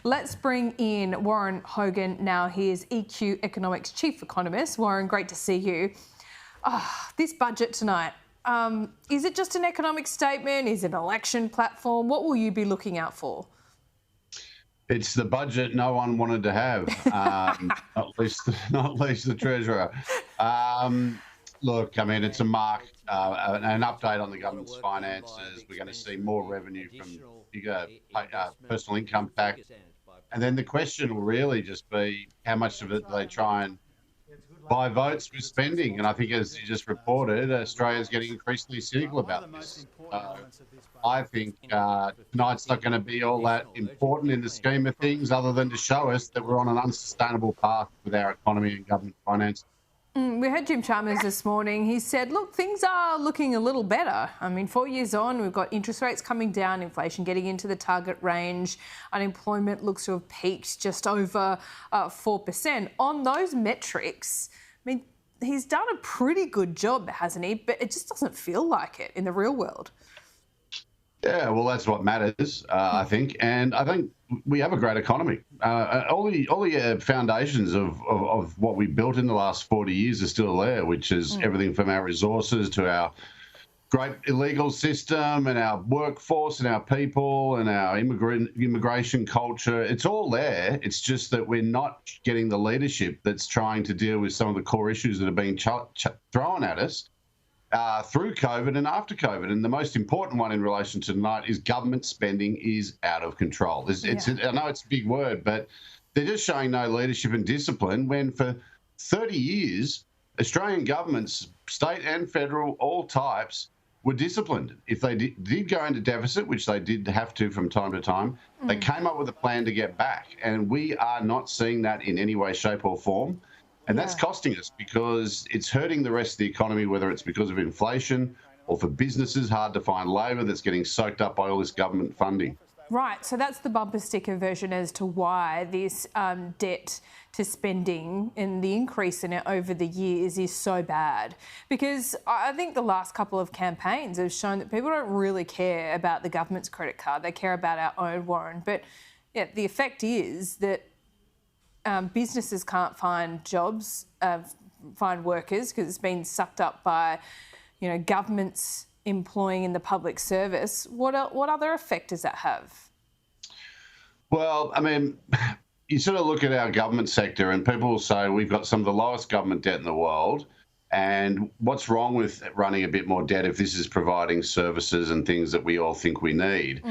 Let's bring in Warren Hogan now. He is EQ Economics Chief Economist. Warren, great to see you. This budget tonight, is it just an economic statement? Is it an election platform? What will you be looking out for? It's the budget no one wanted to have, not least the Treasurer. Look, I mean, it's a mark, an update on the government's finances. We're going to see more revenue from bigger personal income tax. And then the question will really just be how much of it they try and buy votes with spending. And I think, as you just reported, Australia's getting increasingly cynical about this. I think tonight's not going to be all that important in the scheme of things, other than to show us that we're on an unsustainable path with our economy and government finance. We heard Jim Chalmers this morning. He said, look, things are looking a little better. I mean, 4 years on, we've got interest rates coming down, inflation getting into the target range, unemployment looks to have peaked just over 4%. On those metrics, I mean, he's done a pretty good job, hasn't he? But it just doesn't feel like it in the real world. Yeah, well, that's what matters, I think. And I think we have a great economy. All the foundations of what we built in the last 40 years are still there, which is everything from our resources to our great illegal system and our workforce and our people and our immigration culture. It's all there. It's just that we're not getting the leadership that's trying to deal with some of the core issues that are being thrown at us through COVID and after COVID. And the most important one in relation to tonight is government spending is out of control. I know it's a big word, but they're just showing no leadership and discipline when for 30 years, Australian governments, state and federal, all types, were disciplined. If they did go into deficit, which they did have to from time to time, they came up with a plan to get back. And we are not seeing that in any way, shape or form. And that's costing us because it's hurting the rest of the economy, whether it's because of inflation or for businesses, hard to find labour that's getting soaked up by all this government funding. Right, so that's the bumper sticker version as to why this debt to spending and the increase in it over the years is so bad. Because I think the last couple of campaigns have shown that people don't really care about the government's credit card. They care about our own, Warren. But yeah, the effect is that businesses can't find jobs, find workers, because it's been sucked up by, governments employing in the public service. What other effect does that have? Well, I mean, you sort of look at our government sector and people will say we've got some of the lowest government debt in the world. And what's wrong with running a bit more debt if this is providing services and things that we all think we need?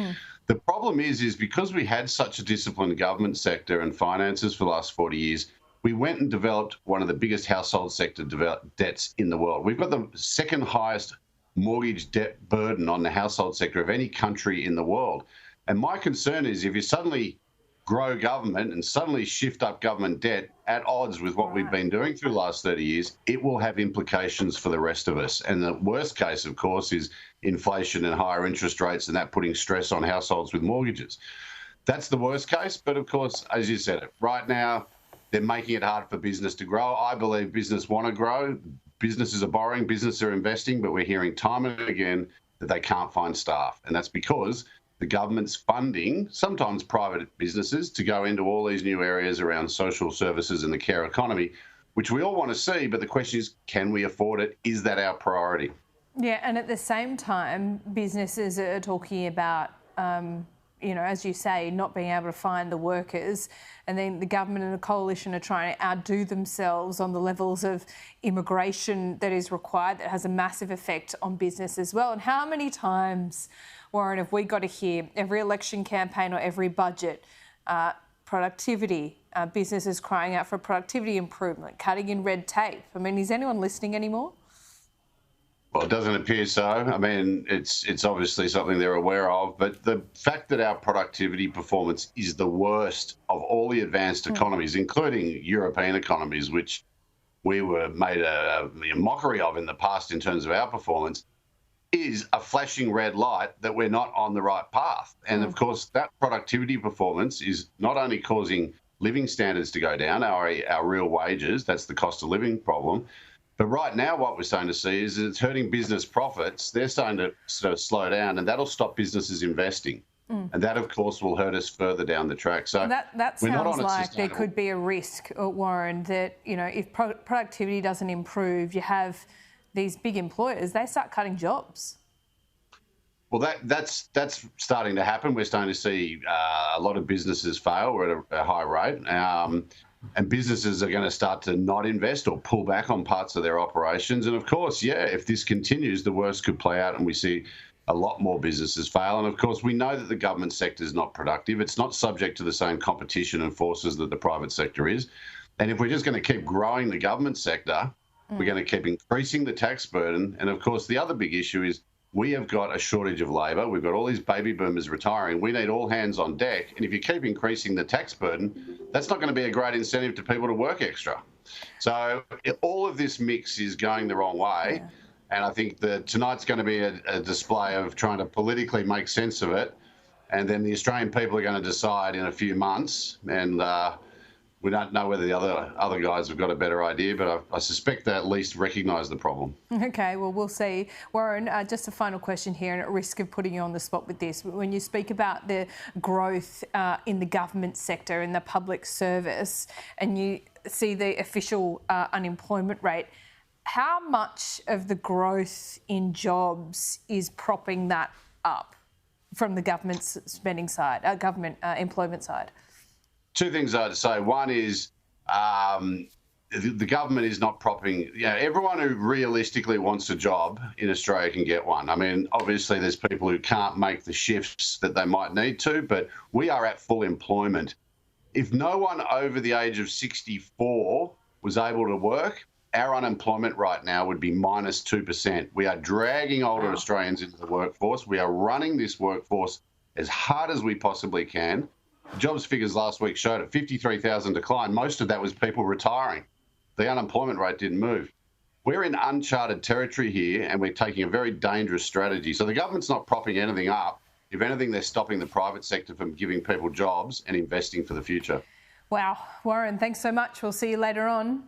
The problem is because we had such a disciplined government sector and finances for the last 40 years, we went and developed one of the biggest household sector debts in the world. We've got the second highest mortgage debt burden on the household sector of any country in the world. And my concern is if you suddenly grow government and suddenly shift up government debt at odds with what we've been doing through the last 30 years, it will have implications for the rest of us. And the worst case, of course, is inflation and higher interest rates and that putting stress on households with mortgages. That's the worst case. But of course, as you said, right now, they're making it hard for business to grow. I believe business want to grow. Businesses are borrowing, businesses are investing, but we're hearing time and again that they can't find staff. And that's because the government's funding, sometimes private businesses, to go into all these new areas around social services and the care economy, which we all want to see. But the question is, can we afford it? Is that our priority? Yeah, and at the same time, businesses are talking about, as you say, not being able to find the workers. And then the government and the coalition are trying to outdo themselves on the levels of immigration that is required, that has a massive effect on business as well. And how many times, Warren, have we got to hear every election campaign or every budget, productivity, businesses crying out for productivity improvement, cutting in red tape? I mean, is anyone listening anymore? Well, it doesn't appear so. I mean, it's obviously something they're aware of, but the fact that our productivity performance is the worst of all the advanced economies, including European economies, which we were made a mockery of in the past in terms of our performance, is a flashing red light that we're not on the right path. And of course, that productivity performance is not only causing living standards to go down, our real wages, that's the cost of living problem. But right now, what we're starting to see is it's hurting business profits. They're starting to sort of slow down, and that'll stop businesses investing. And that, of course, will hurt us further down the track. So that we're not sounds on a like there sustainable... could be a risk, Warren, that, if productivity doesn't improve, you have these big employers, they start cutting jobs. Well, that's starting to happen. We're starting to see a lot of businesses fail. We're at a high rate. And businesses are going to start to not invest or pull back on parts of their operations. And of course, if this continues, the worst could play out and we see a lot more businesses fail. And of course, we know that the government sector is not productive. It's not subject to the same competition and forces that the private sector is. And if we're just going to keep growing the government sector, we're going to keep increasing the tax burden. And of course, the other big issue is we have got a shortage of labour. We've got all these baby boomers retiring. We need all hands on deck. And if you keep increasing the tax burden, that's not going to be a great incentive to people to work extra. So all of this mix is going the wrong way. Yeah. And I think that tonight's going to be a display of trying to politically make sense of it. And then the Australian people are going to decide in a few months. And we don't know whether the other guys have got a better idea, but I suspect they at least recognise the problem. Okay, well, we'll see. Warren, just a final question here, and at risk of putting you on the spot with this. When you speak about the growth in the government sector, in the public service, and you see the official unemployment rate, how much of the growth in jobs is propping that up from the government's spending side, government employment side? Two things I'd say. One is the government is not propping... everyone who realistically wants a job in Australia can get one. I mean, obviously there's people who can't make the shifts that they might need to, but we are at full employment. If no one over the age of 64 was able to work, our unemployment right now would be minus 2%. We are dragging older Australians into the workforce. We are running this workforce as hard as we possibly can. Jobs figures last week showed a 53,000 decline. Most of that was people retiring. The unemployment rate didn't move. We're in uncharted territory here, and we're taking a very dangerous strategy. So the government's not propping anything up. If anything, they're stopping the private sector from giving people jobs and investing for the future. Wow. Warren, thanks so much. We'll see you later on.